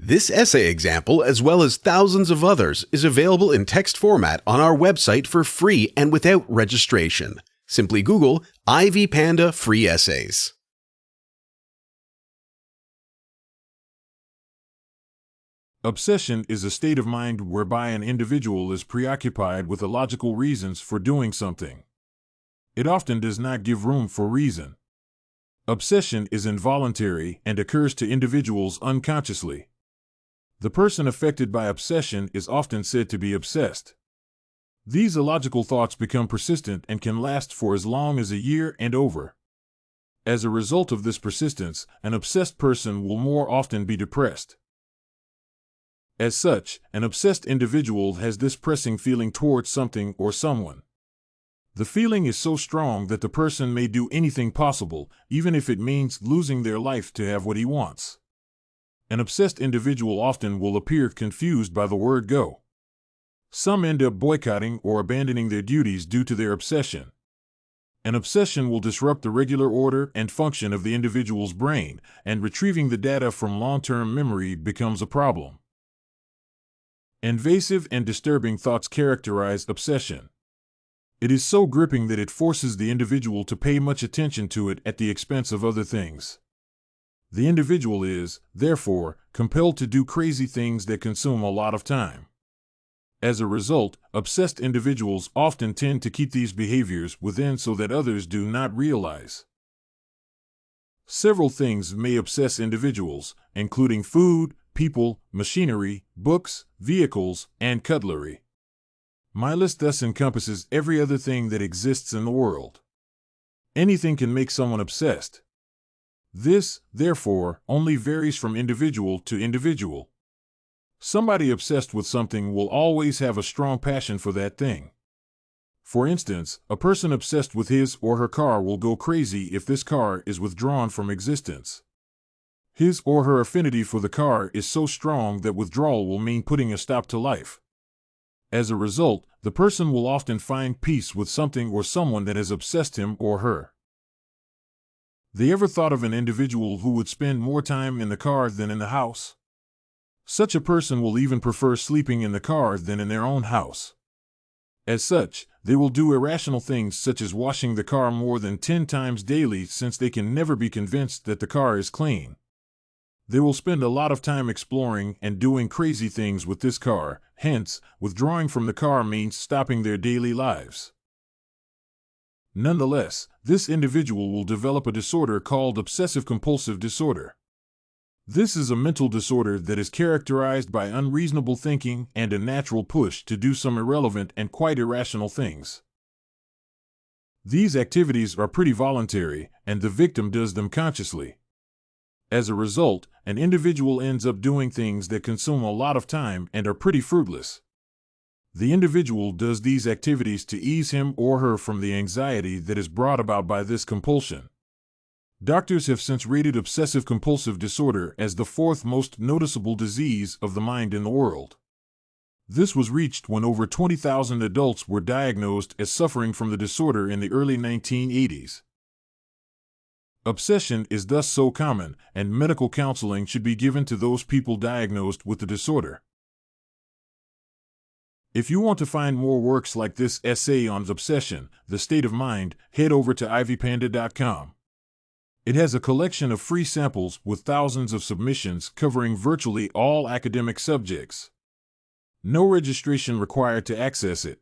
This essay example, as well as thousands of others, is available in text format on our website for free and without registration. Simply Google Ivy Panda Free Essays. Obsession is a state of mind whereby an individual is preoccupied with illogical reasons for doing something. It often does not give room for reason. Obsession is involuntary and occurs to individuals unconsciously. The person affected by obsession is often said to be obsessed. These illogical thoughts become persistent and can last for as long as a year and over. As a result of this persistence, an obsessed person will more often be depressed. As such, an obsessed individual has this pressing feeling towards something or someone. The feeling is so strong that the person may do anything possible, even if it means losing their life to have what he wants. An obsessed individual often will appear confused by the word go. Some end up boycotting or abandoning their duties due to their obsession. An obsession will disrupt the regular order and function of the individual's brain, and retrieving the data from long-term memory becomes a problem. Invasive and disturbing thoughts characterize obsession. It is so gripping that it forces the individual to pay much attention to it at the expense of other things. The individual is, therefore, compelled to do crazy things that consume a lot of time. As a result, obsessed individuals often tend to keep these behaviors within so that others do not realize. Several things may obsess individuals, including food, people, machinery, books, vehicles, and cutlery. My list thus encompasses every other thing that exists in the world. Anything can make someone obsessed. This, therefore, only varies from individual to individual. Somebody obsessed with something will always have a strong passion for that thing. For instance, a person obsessed with his or her car will go crazy if this car is withdrawn from existence. His or her affinity for the car is so strong that withdrawal will mean putting a stop to life. As a result, the person will often find peace with something or someone that has obsessed him or her. They ever thought of an individual who would spend more time in the car than in the house? Such a person will even prefer sleeping in the car than in their own house. As such, they will do irrational things such as washing the car more than 10 times daily since they can never be convinced that the car is clean. They will spend a lot of time exploring and doing crazy things with this car, hence, withdrawing from the car means stopping their daily lives. Nonetheless, this individual will develop a disorder called obsessive-compulsive disorder. This is a mental disorder that is characterized by unreasonable thinking and a natural push to do some irrelevant and quite irrational things. These activities are pretty voluntary, and the victim does them consciously. As a result, an individual ends up doing things that consume a lot of time and are pretty fruitless. The individual does these activities to ease him or her from the anxiety that is brought about by this compulsion. Doctors have since rated obsessive-compulsive disorder as the 4th most noticeable disease of the mind in the world. This was reached when over 20,000 adults were diagnosed as suffering from the disorder in the early 1980s. Obsession is thus so common, and medical counseling should be given to those people diagnosed with the disorder. If you want to find more works like this essay on obsession, the state of mind, head over to ivypanda.com. It has a collection of free samples with thousands of submissions covering virtually all academic subjects. No registration required to access it.